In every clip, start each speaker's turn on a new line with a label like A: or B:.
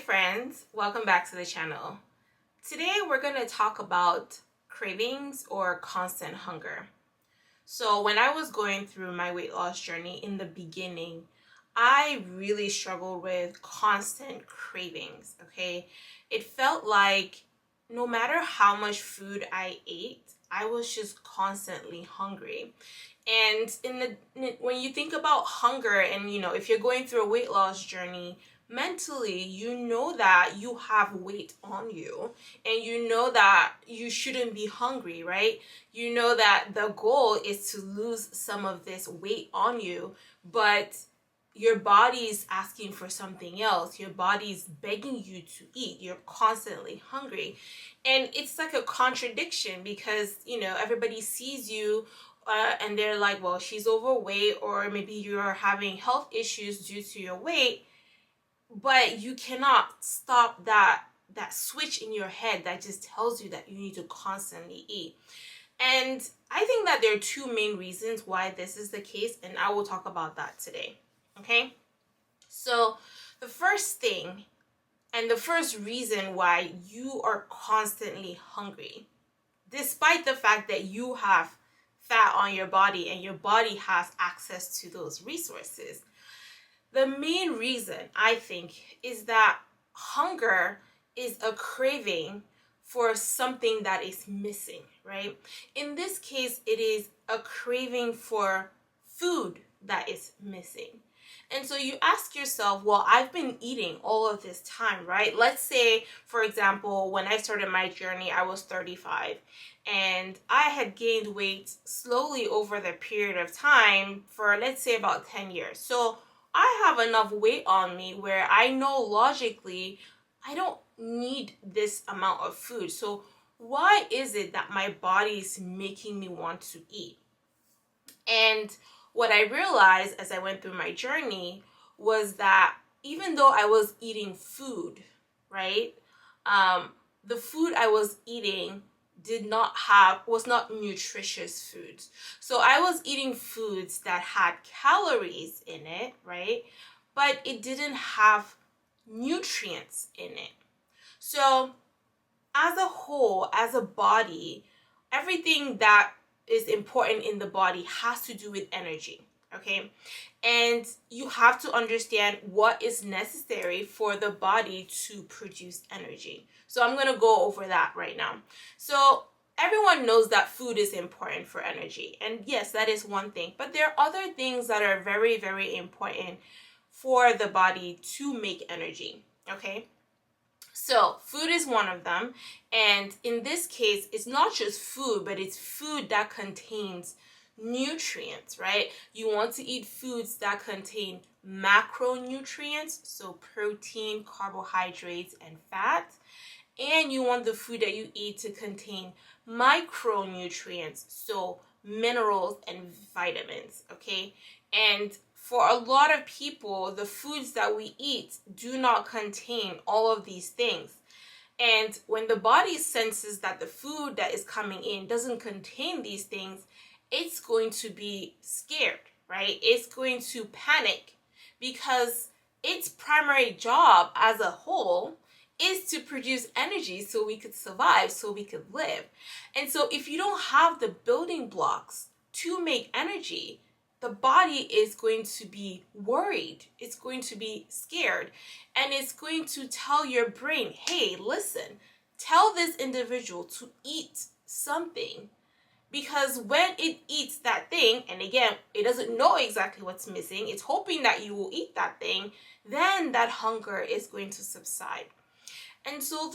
A: friends, welcome back to the channel. Today we're going to talk about cravings or constant hunger. So when I was going through my weight loss journey in the beginning, I really struggled with constant cravings, okay? It felt like no matter how much food I ate, I was just constantly hungry. And when you think about hunger and if you're going through a weight loss journey, mentally you know that you have weight on you and you know that you shouldn't be hungry, right? You know that the goal is to lose some of this weight on you, but your body's asking for something else. Your body's begging you to eat. You're constantly hungry. And it's like a contradiction because, everybody sees you and they're like, well, she's overweight, or maybe you're having health issues due to your weight, but you cannot stop that switch in your head that just tells you that you need to constantly eat. And I think that there are two main reasons why this is the case, and I will talk about that today. Okay? So the first thing and the first reason why you are constantly hungry, despite the fact that you have fat on your body and your body has access to those resources, the main reason I think is that hunger is a craving for something that is missing, right? In this case, it is a craving for food that is missing. And so you ask yourself, well, I've been eating all of this time, right? Let's say, for example, when I started my journey, I was 35 and I had gained weight slowly over the period of time for, let's say, about 10 years. So I have enough weight on me where I know logically I don't need this amount of food. So why is it that my body is making me want to eat? And what I realized as I went through my journey was that even though I was eating food, right, the food I was eating was not nutritious foods. So I was eating foods that had calories in it, right, but it didn't have nutrients in it. So as a whole, as a body, everything that is important in the body has to do with energy, okay? And you have to understand what is necessary for the body to produce energy. So I'm going to go over that right now. So everyone knows that food is important for energy. And yes, that is one thing. But there are other things that are very, very important for the body to make energy, okay? So food is one of them, and in this case, it's not just food, but it's food that contains nutrients, right? You want to eat foods that contain macronutrients, so protein, carbohydrates, and fat, and you want the food that you eat to contain micronutrients, so minerals and vitamins, okay? And for a lot of people, the foods that we eat do not contain all of these things. And when the body senses that the food that is coming in doesn't contain these things, it's going to be scared, right? It's going to panic because its primary job as a whole is to produce energy so we could survive, so we could live. And so if you don't have the building blocks to make energy, the body is going to be worried. It's going to be scared. And it's going to tell your brain, hey, listen, tell this individual to eat something. Because when it eats that thing, and again, it doesn't know exactly what's missing, it's hoping that you will eat that thing, then that hunger is going to subside. And so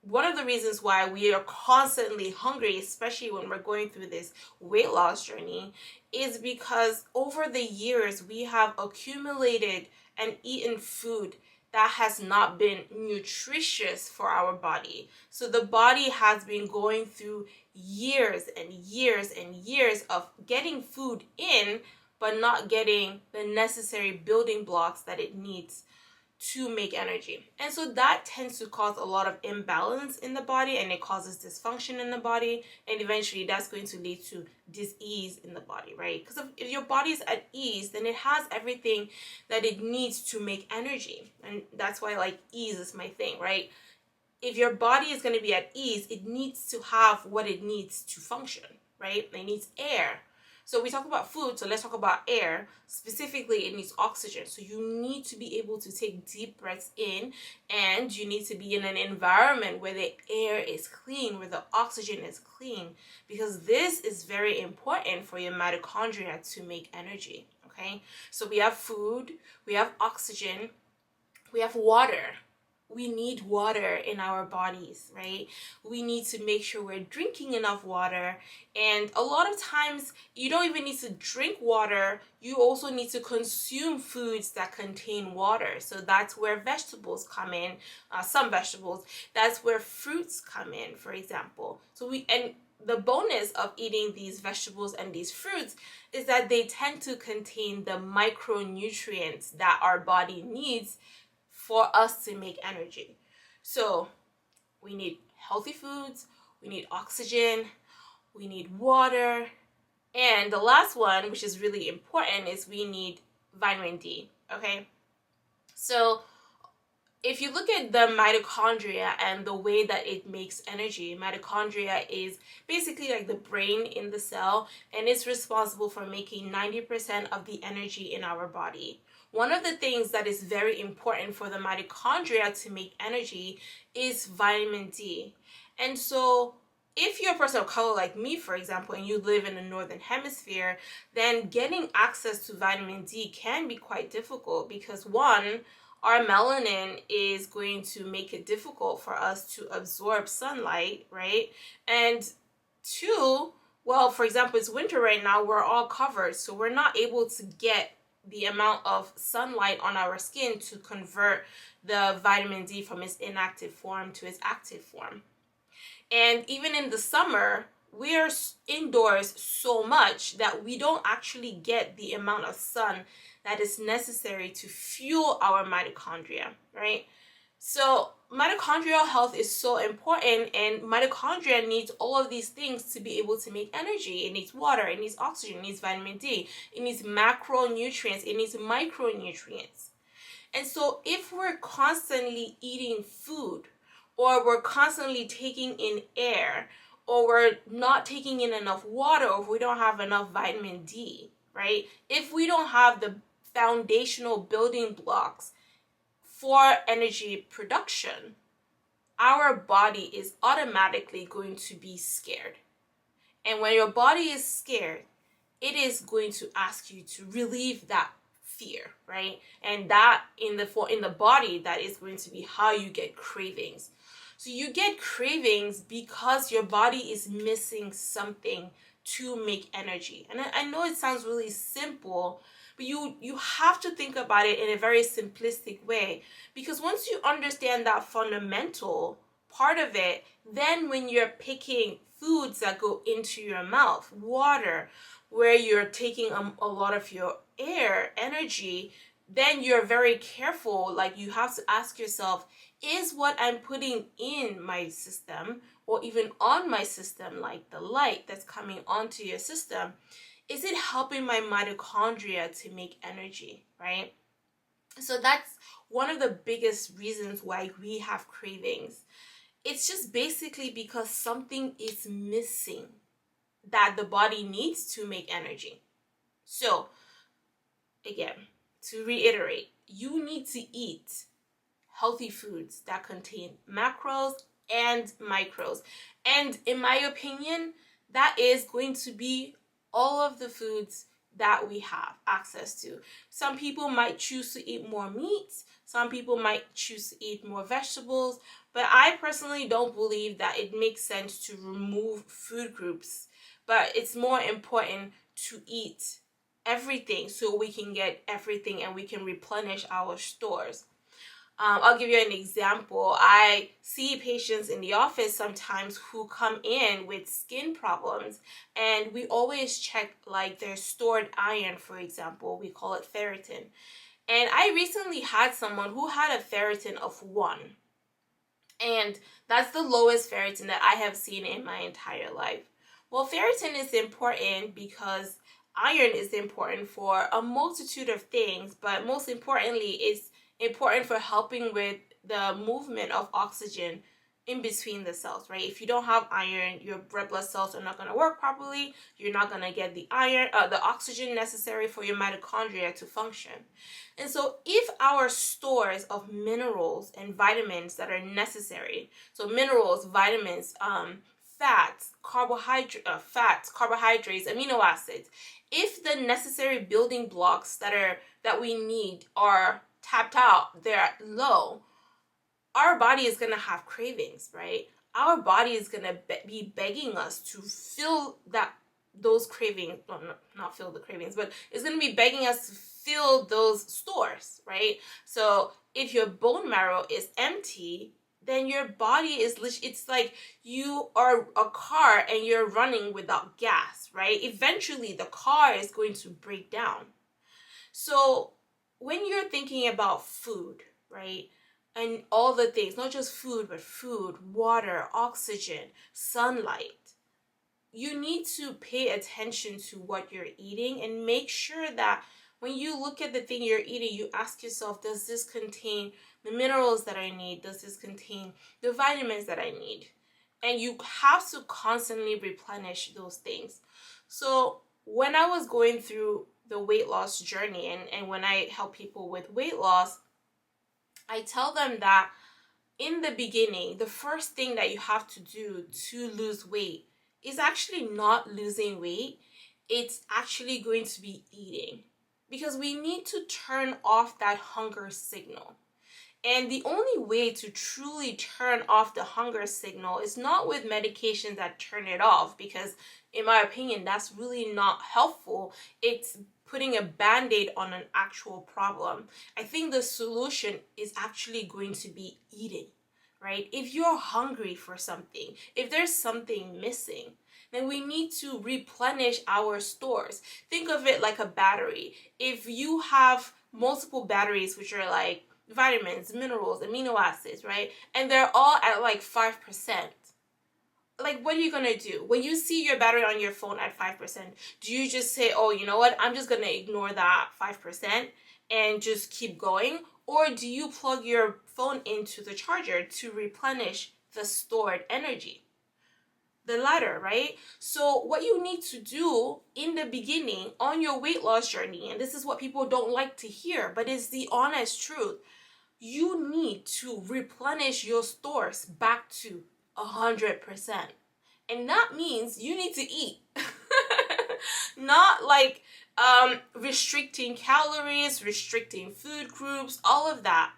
A: one of the reasons why we are constantly hungry, especially when we're going through this weight loss journey, is because over the years we have accumulated and eaten food that has not been nutritious for our body. So the body has been going through years and years and years of getting food in, but not getting the necessary building blocks that it needs to make energy. And so that tends to cause a lot of imbalance in the body, and it causes dysfunction in the body, and eventually that's going to lead to dis-ease in the body, right? Because if your body is at ease, then it has everything that it needs to make energy. And that's why, like, ease is my thing, right? If your body is going to be at ease, it needs to have what it needs to function, right? It needs air. So we talk about food, so let's talk about air. Specifically, it needs oxygen. So you need to be able to take deep breaths in, and you need to be in an environment where the air is clean, where the oxygen is clean, because this is very important for your mitochondria to make energy, okay? So we have food, we have oxygen, we have water. We need water in our bodies, right? We need to make sure we're drinking enough water. And a lot of times, you don't even need to drink water. You also need to consume foods that contain water. So that's where vegetables come in, some vegetables. That's where fruits come in, for example. And the bonus of eating these vegetables and these fruits is that they tend to contain the micronutrients that our body needs for us to make energy. So we need healthy foods, we need oxygen, we need water, and the last one, which is really important, is we need vitamin D, okay? So if you look at the mitochondria and the way that it makes energy, mitochondria is basically like the brain in the cell, and it's responsible for making 90% of the energy in our body. One of the things that is very important for the mitochondria to make energy is vitamin D. And so if you're a person of color like me, for example, and you live in the northern hemisphere, then getting access to vitamin D can be quite difficult because, one, our melanin is going to make it difficult for us to absorb sunlight, right? And two, well, for example, it's winter right now, we're all covered, so we're not able to get the amount of sunlight on our skin to convert the vitamin D from its inactive form to its active form. And even in the summer, we're indoors so much that we don't actually get the amount of sun that is necessary to fuel our mitochondria, right? So mitochondrial health is so important, and mitochondria needs all of these things to be able to make energy. It needs water, it needs oxygen, it needs vitamin D, it needs macronutrients, it needs micronutrients. And so if we're constantly eating food, or we're constantly taking in air, or we're not taking in enough water, or if we don't have enough vitamin D, right? If we don't have the foundational building blocks for energy production, our body is automatically going to be scared. And when your body is scared, it is going to ask you to relieve that fear, right? And that in the body, that is going to be how you get cravings. So you get cravings because your body is missing something to make energy. And I know it sounds really simple, but you have to think about it in a very simplistic way, because once you understand that fundamental part of it, then when you're picking foods that go into your mouth, water, where you're taking a lot of your air energy, then you're very careful. Like, you have to ask yourself, is what I'm putting in my system, or even on my system, like the light that's coming onto your system, is it helping my mitochondria to make energy, right? So that's one of the biggest reasons why we have cravings. It's just basically because something is missing that the body needs to make energy. So again, to reiterate, you need to eat healthy foods that contain macros and micros. And in my opinion, that is going to be all of the foods that we have access to. Some people might choose to eat more meat. Some people might choose to eat more vegetables. But I personally don't believe that it makes sense to remove food groups. But it's more important to eat everything so we can get everything and we can replenish our stores. I'll give you an example. I see patients in the office sometimes who come in with skin problems, and we always check like their stored iron, for example. We call it ferritin. And I recently had someone who had a ferritin of 1. And that's the lowest ferritin that I have seen in my entire life. Well, ferritin is important because iron is important for a multitude of things, but most importantly, it's important for helping with the movement of oxygen in between the cells, right? If you don't have iron, your red blood cells are not going to work properly. You're not going to get the the oxygen necessary for your mitochondria to function. And so if our stores of minerals and vitamins that are necessary, so minerals, vitamins, fats, carbohydrates, amino acids, if the necessary building blocks that we need are tapped out, they're low, our body is going to have cravings, right? Our body is going to be begging us to fill those cravings, well, not fill the cravings, but it's going to be begging us to fill those stores, right? So if your bone marrow is empty, then your body is, it's like you are a car and you're running without gas, right? Eventually the car is going to break down. So when you're thinking about food, right, and all the things, not just food, but food, water, oxygen, sunlight, you need to pay attention to what you're eating and make sure that when you look at the thing you're eating, you ask yourself, does this contain the minerals that I need? Does this contain the vitamins that I need? And you have to constantly replenish those things. So when I was going through the weight loss journey, and when I help people with weight loss, I tell them that in the beginning, the first thing that you have to do to lose weight is actually not losing weight. It's actually going to be eating, because we need to turn off that hunger signal. And the only way to truly turn off the hunger signal is not with medications that turn it off, because in my opinion, that's really not helpful. It's putting a band-aid on an actual problem. I think the solution is actually going to be eating, right? If you're hungry for something, if there's something missing, then we need to replenish our stores. Think of it like a battery. If you have multiple batteries, which are like vitamins, minerals, amino acids, right? And they're all at like 5%. Like, what are you gonna do? When you see your battery on your phone at 5%, do you just say, oh, you know what? I'm just gonna ignore that 5% and just keep going? Or do you plug your phone into the charger to replenish the stored energy? The latter, right? So what you need to do in the beginning on your weight loss journey, and this is what people don't like to hear, but it's the honest truth, you need to replenish your stores back to 100%. And that means you need to eat. Not like restricting calories, restricting food groups, all of that.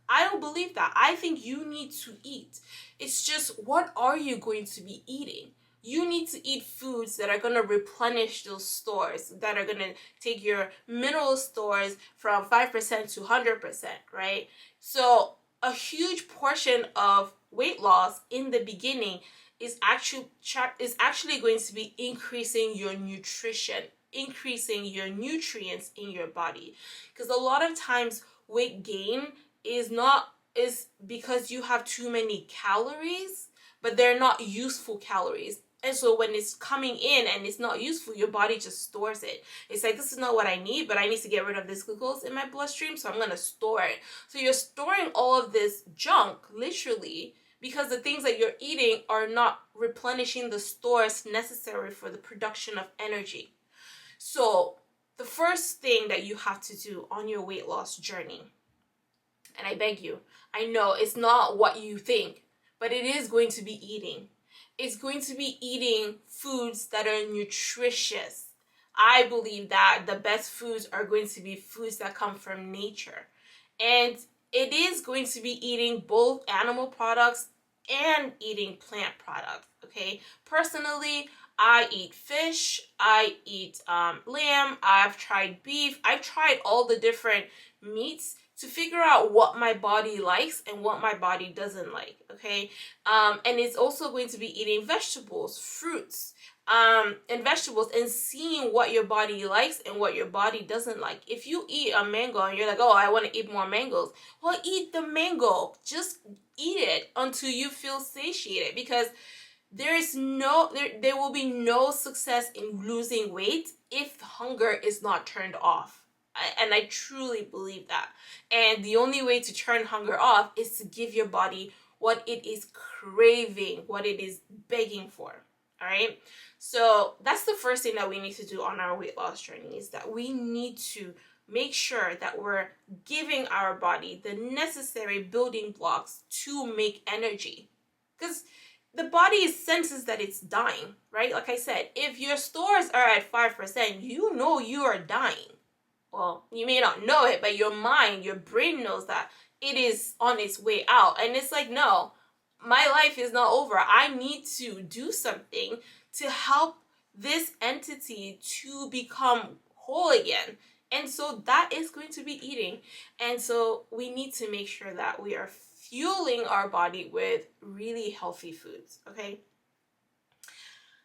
A: I don't believe that. I think you need to eat. It's just, what are you going to be eating? You need to eat foods that are going to replenish those stores, that are going to take your mineral stores from 5% to 100%, right? So a huge portion of weight loss in the beginning is actually going to be increasing your nutrition, increasing your nutrients in your body. Because a lot of times weight gain is because you have too many calories, but they're not useful calories. And so when it's coming in and it's not useful, your body just stores it. It's like, this is not what I need, but I need to get rid of this glucose in my bloodstream, so I'm going to store it. So you're storing all of this junk, literally, because the things that you're eating are not replenishing the stores necessary for the production of energy. So the first thing that you have to do on your weight loss journey, and I beg you, I know it's not what you think, but it is going to be eating. It's going to be eating foods that are nutritious. I believe that the best foods are going to be foods that come from nature. And it is going to be eating both animal products and eating plant products, okay? Personally, I eat fish, I eat lamb, I've tried beef, I've tried all the different meats to figure out what my body likes and what my body doesn't like, okay? And it's also going to be eating vegetables, fruits, and vegetables, and seeing what your body likes and what your body doesn't like. If you eat a mango and you're like, oh, I want to eat more mangoes, well, eat the mango. Just eat it until you feel satiated, because there will be no success in losing weight if hunger is not turned off. And I truly believe that. And the only way to turn hunger off is to give your body what it is craving, what it is begging for. All right. So that's the first thing that we need to do on our weight loss journey, is that we need to make sure that we're giving our body the necessary building blocks to make energy. Because the body senses that it's dying, right? Like I said, if your stores are at 5%, you know you are dying. Well, you may not know it, but your mind, your brain knows that it is on its way out. And it's like, no, my life is not over. I need to do something to help this entity to become whole again. And so that is going to be eating. And so we need to make sure that we are fueling our body with really healthy foods, okay?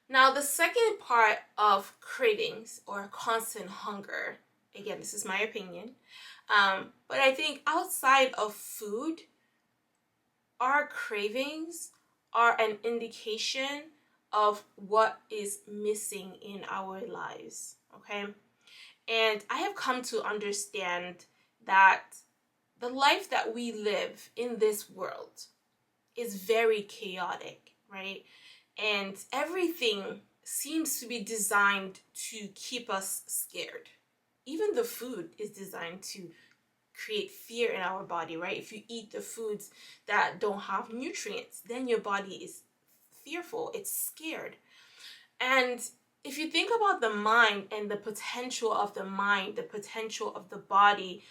A: Now, the second part of cravings or constant hunger, again, this is my opinion, but I think outside of food, our cravings are an indication of what is missing in our lives, okay? And I have come to understand that the life that we live in this world is very chaotic, right? And everything seems to be designed to keep us scared. Even the food is designed to create fear in our body, right? If you eat the foods that don't have nutrients, then your body is fearful, it's scared. And if you think about the mind and the potential of the mind, the potential of the body,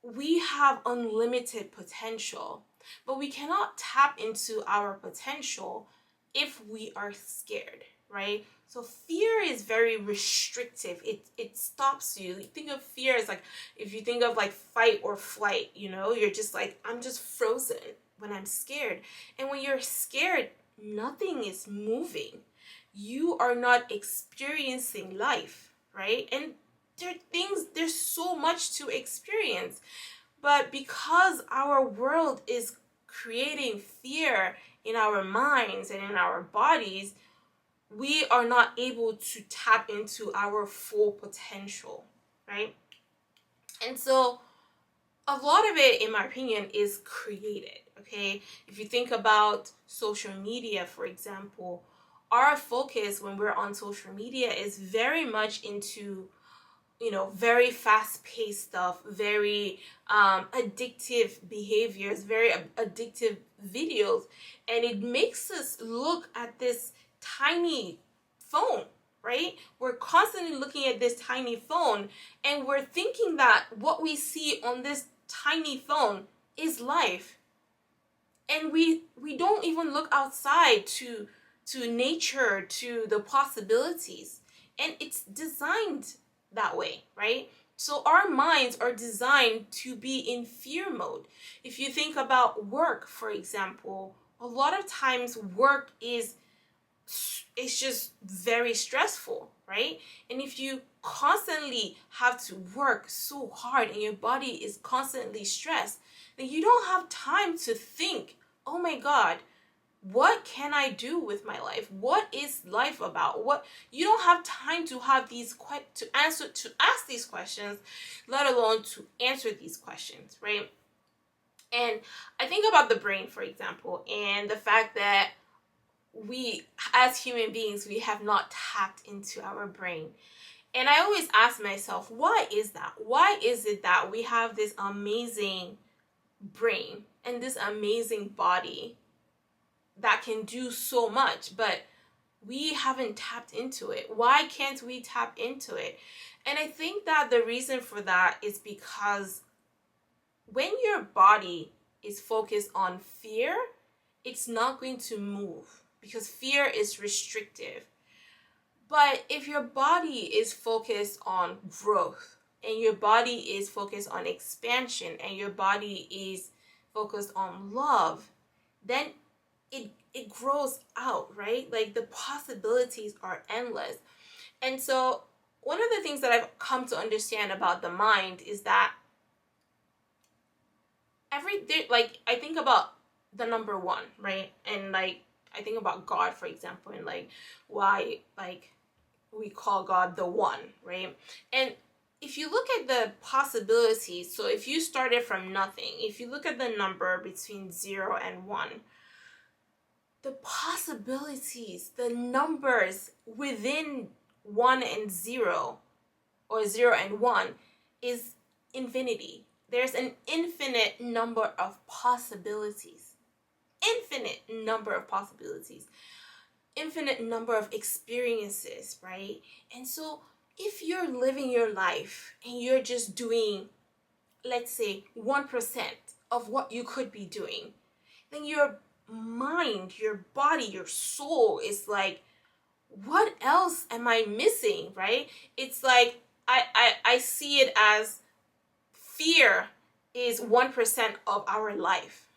A: we have unlimited potential, but we cannot tap into our potential if we are scared, right? So fear is very restrictive. It stops you. Think of fear as like, if you think of like fight or flight, you know, you're just like, I'm just frozen when I'm scared. And when you're scared, nothing is moving. You are not experiencing life, right? And there's so much to experience. But because our world is creating fear in our minds and in our bodies, we are not able to tap into our full potential, right? And so a lot of it, in my opinion, is created, okay? If you think about social media, for example, our focus when we're on social media is very much into, you know, very fast-paced stuff, very addictive behaviors, very addictive videos, and it makes us look at this tiny phone, right? We're constantly looking at this tiny phone, and we're thinking that what we see on this tiny phone is life. And we don't even look outside to nature, to the possibilities. And it's designed that way, right? So our minds are designed to be in fear mode. If you think about work, for example, a lot of times work is just very stressful, right? And if you constantly have to work so hard and your body is constantly stressed, then you don't have time to think, oh my God, what can I do with my life? What is life about? What you don't have time to have to ask these questions, let alone to answer these questions, right? And I think about the brain, for example, and the fact that we as human beings, we have not tapped into our brain. And I always ask myself, why is that? Why is it that we have this amazing brain and this amazing body that can do so much, but we haven't tapped into it? Why can't we tap into it? And I think that the reason for that is because when your body is focused on fear, it's not going to move because fear is restrictive. But if your body is focused on growth, and your body is focused on expansion, and your body is focused on love, then it grows out, right? Like the possibilities are endless. And so one of the things that I've come to understand about the mind is that like I think about the number one, right? And like I think about God, for example, and like why like we call God the one, right? And if you look at the possibilities, so if you started from nothing, if you look at the number between 0 and 1, the possibilities, the numbers within 1 and 0, or 0 and 1, is infinity. There's an infinite number of possibilities. Infinite number of possibilities. Infinite number of experiences, right? And so if you're living your life and you're just doing, let's say, 1% of what you could be doing, then your mind, your body, your soul is like, what else am I missing, right? It's like I see it as fear is 1% of our life,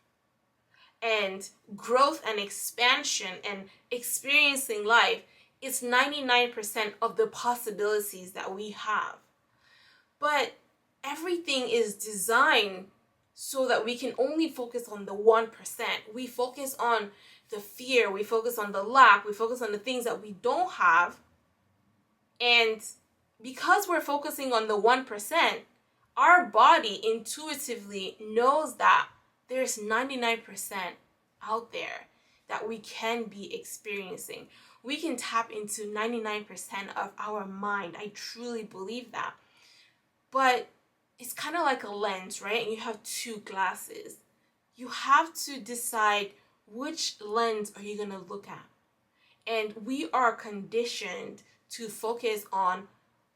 A: and growth and expansion and experiencing life is 99% of the possibilities that we have. But everything is designed so that we can only focus on the 1%. We focus on the fear, we focus on the lack, we focus on the things that we don't have. And because we're focusing on the 1%, our body intuitively knows that there's 99% out there that we can be experiencing. We can tap into 99% of our mind. I truly believe that. But it's kind of like a lens, right? And you have two glasses. You have to decide which lens are you going to look at. And we are conditioned to focus on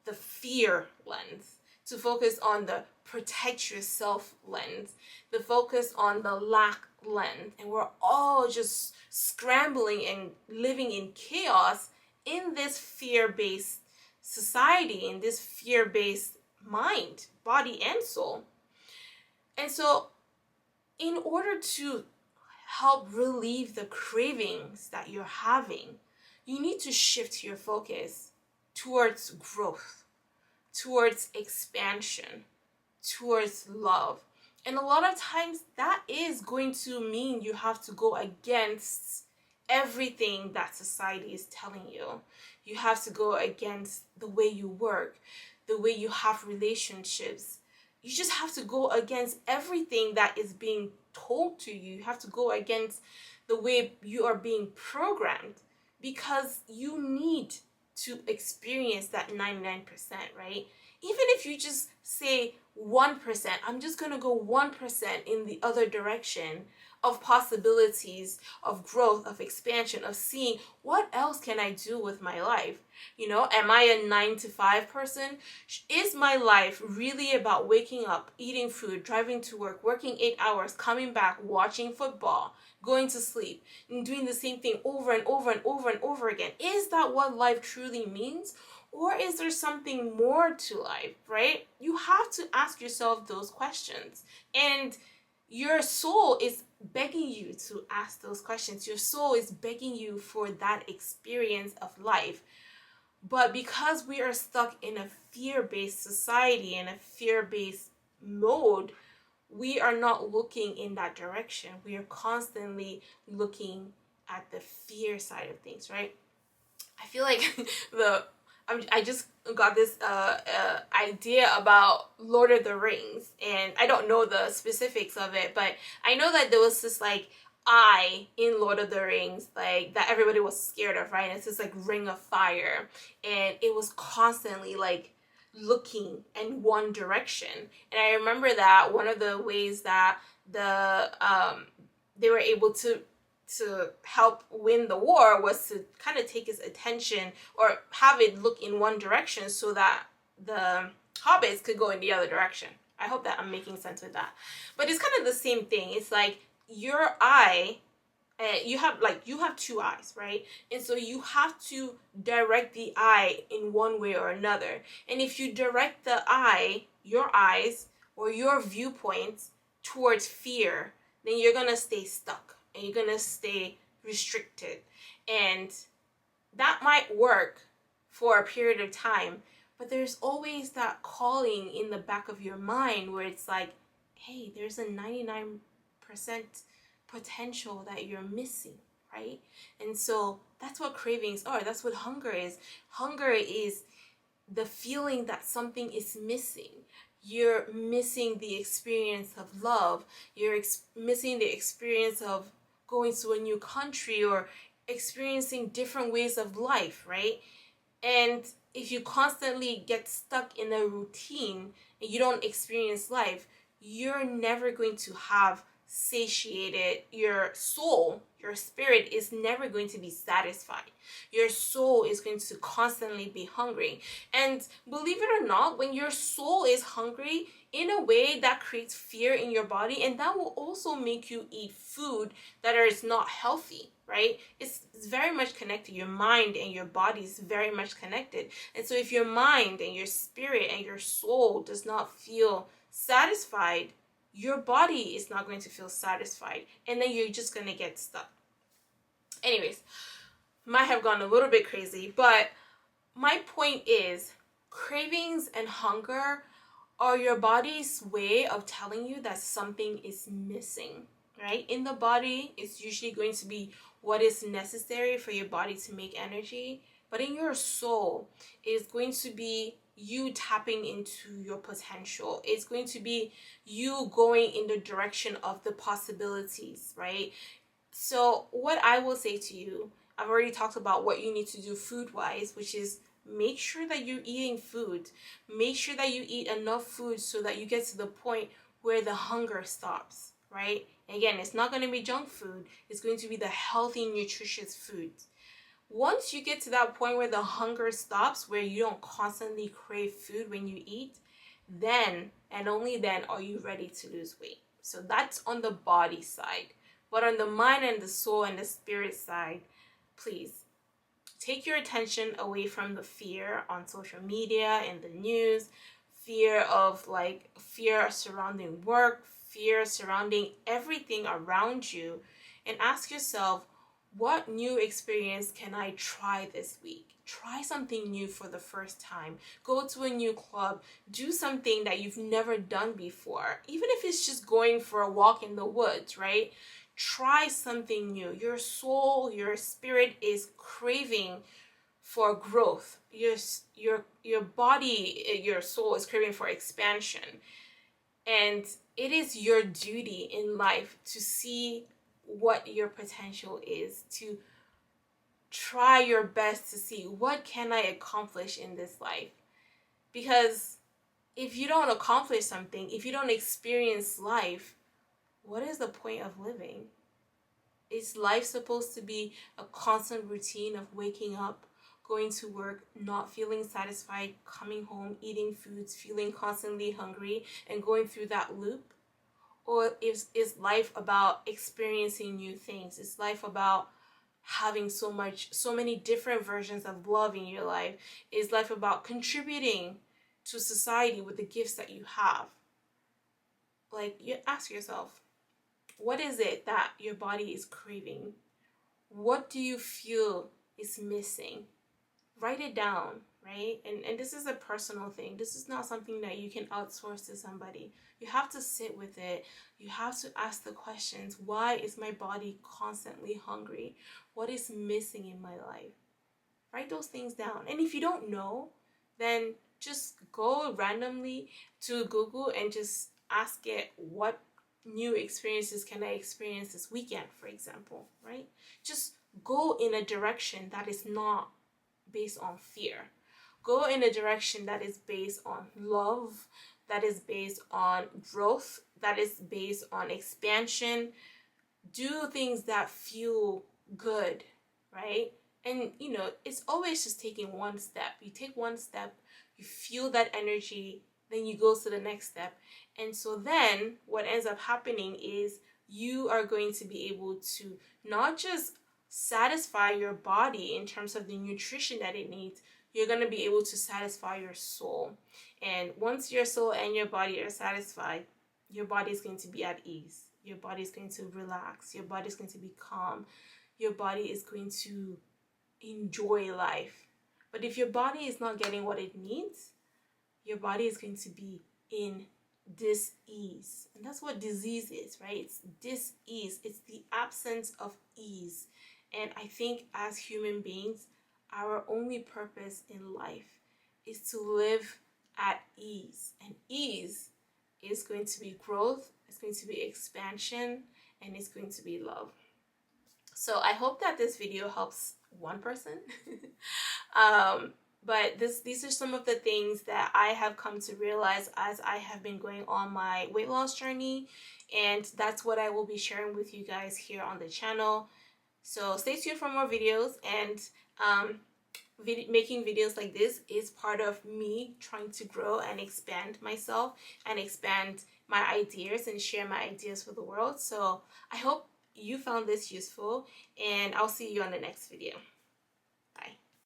A: the fear lens, to focus on the protect yourself lens, to focus on the lack lens. And we're all just scrambling and living in chaos in this fear-based society, in this fear-based mind, body, and soul. And so in order to help relieve the cravings that you're having, you need to shift your focus towards growth, towards expansion, towards love. And a lot of times that is going to mean you have to go against everything that society is telling you. You have to go against the way you work, the way you have relationships. You just have to go against everything that is being told to you. You have to go against the way you are being programmed, because you need to experience that 99%, right? Even if you just say 1%, I'm just going to go 1% in the other direction of possibilities, of growth, of expansion, of seeing what else can I do with my life. You know, am I a 9 to 5 person? Is my life really about waking up, eating food, driving to work, working 8 hours, coming back, watching football, going to sleep, and doing the same thing over and over and over and over again? Is that what life truly means? Or is there something more to life, right? You have to ask yourself those questions. And your soul is begging you to ask those questions. Your soul is begging you for that experience of life. But because we are stuck in a fear-based society, in a fear-based mode, we are not looking in that direction. We are constantly looking at the fear side of things, right? I feel like I just got this idea about Lord of the Rings, and I don't know the specifics of it, but I know that there was this like eye in Lord of the Rings, like that everybody was scared of, right? And it's this like ring of fire, and it was constantly like looking in one direction. And I remember that one of the ways that they were able to help win the war was to kind of take his attention, or have it look in one direction so that the hobbits could go in the other direction. I hope that I'm making sense with that. But it's kind of the same thing. It's like your eye, you have two eyes, right? And so you have to direct the eye in one way or another. And if you direct the eye, your eyes, or your viewpoints towards fear, then you're gonna stay stuck. And you're going to stay restricted. And that might work for a period of time, but there's always that calling in the back of your mind where it's like, hey, there's a 99% potential that you're missing, right? And so that's what cravings are. That's what hunger is. Hunger is the feeling that something is missing. You're missing the experience of love. You're missing the experience of going to a new country or experiencing different ways of life, right? And if you constantly get stuck in a routine and you don't experience life, you're never going to have satiated. Your soul, your spirit is never going to be satisfied. Your soul is going to constantly be hungry. And believe it or not, when your soul is hungry, in a way that creates fear in your body, and that will also make you eat food that is not healthy, right? It's very much connected. Your mind and your body is very much connected. And so if your mind and your spirit and your soul does not feel satisfied, your body is not going to feel satisfied, and then you're just going to get stuck. Anyways, might have gone a little bit crazy, but my point is, cravings and hunger are your body's way of telling you that something is missing, right? In the body, it's usually going to be what is necessary for your body to make energy, but in your soul, it's going to be you tapping into your potential. It's going to be you going in the direction of the possibilities, right? So what I will say to you, I've already talked about what you need to do food-wise, which is make sure that you're eating food. Make sure that you eat enough food so that you get to the point where the hunger stops, right? And again, it's not going to be junk food. It's going to be the healthy, nutritious food. Once you get to that point where the hunger stops, where you don't constantly crave food when you eat, then and only then are you ready to lose weight. So that's on the body side. But on the mind and the soul and the spirit side, please take your attention away from the fear on social media and the news, fear surrounding work, fear surrounding everything around you, and ask yourself, what new experience can I try this week? Try something new for the first time. Go to a new club. Do something that you've never done before. Even if it's just going for a walk in the woods, right? Try something new. Your soul, your spirit is craving for growth. Your body, your soul is craving for expansion. And it is your duty in life to see what your potential is, to try your best to see what can I accomplish in this life. Because if you don't accomplish something, if you don't experience life, what is the point of living? Is life supposed to be a constant routine of waking up, going to work, not feeling satisfied, coming home, eating foods, feeling constantly hungry, and going through that loop? Or is life about experiencing new things? Is life about having so many different versions of love in your life? Is life about contributing to society with the gifts that you have? Like, you ask yourself, what is it that your body is craving? What do you feel is missing? Write it down, right? And this is a personal thing. This is not something that you can outsource to somebody. You have to sit with it. You have to ask the questions. Why is my body constantly hungry? What is missing in my life? Write those things down. And if you don't know, then just go randomly to Google and just ask it, what new experiences can I experience this weekend, for example, right? Just go in a direction that is not based on fear. Go in a direction that is based on love, that is based on growth, that is based on expansion. Do things that feel good, right? And it's always just taking one step. You take one step, you feel that energy, then you go to the next step. And so then what ends up happening is you are going to be able to not just satisfy your body in terms of the nutrition that it needs, you're going to be able to satisfy your soul. And once your soul and your body are satisfied, your body is going to be at ease. Your body is going to relax. Your body is going to be calm. your body is going to enjoy life. But if your body is not getting what it needs, your body is going to be in dis-ease. And that's what disease is, right? It's dis-ease. It's the absence of ease. And I think as human beings, our only purpose in life is to live at ease. And ease is going to be growth, it's going to be expansion, and it's going to be love. So I hope that this video helps one person. But these are some of the things that I have come to realize as I have been going on my weight loss journey, and that's what I will be sharing with you guys here on the channel. So stay tuned for more videos, and making videos like this is part of me trying to grow and expand myself and expand my ideas and share my ideas with the world. So I hope you found this useful, and I'll see you on the next video.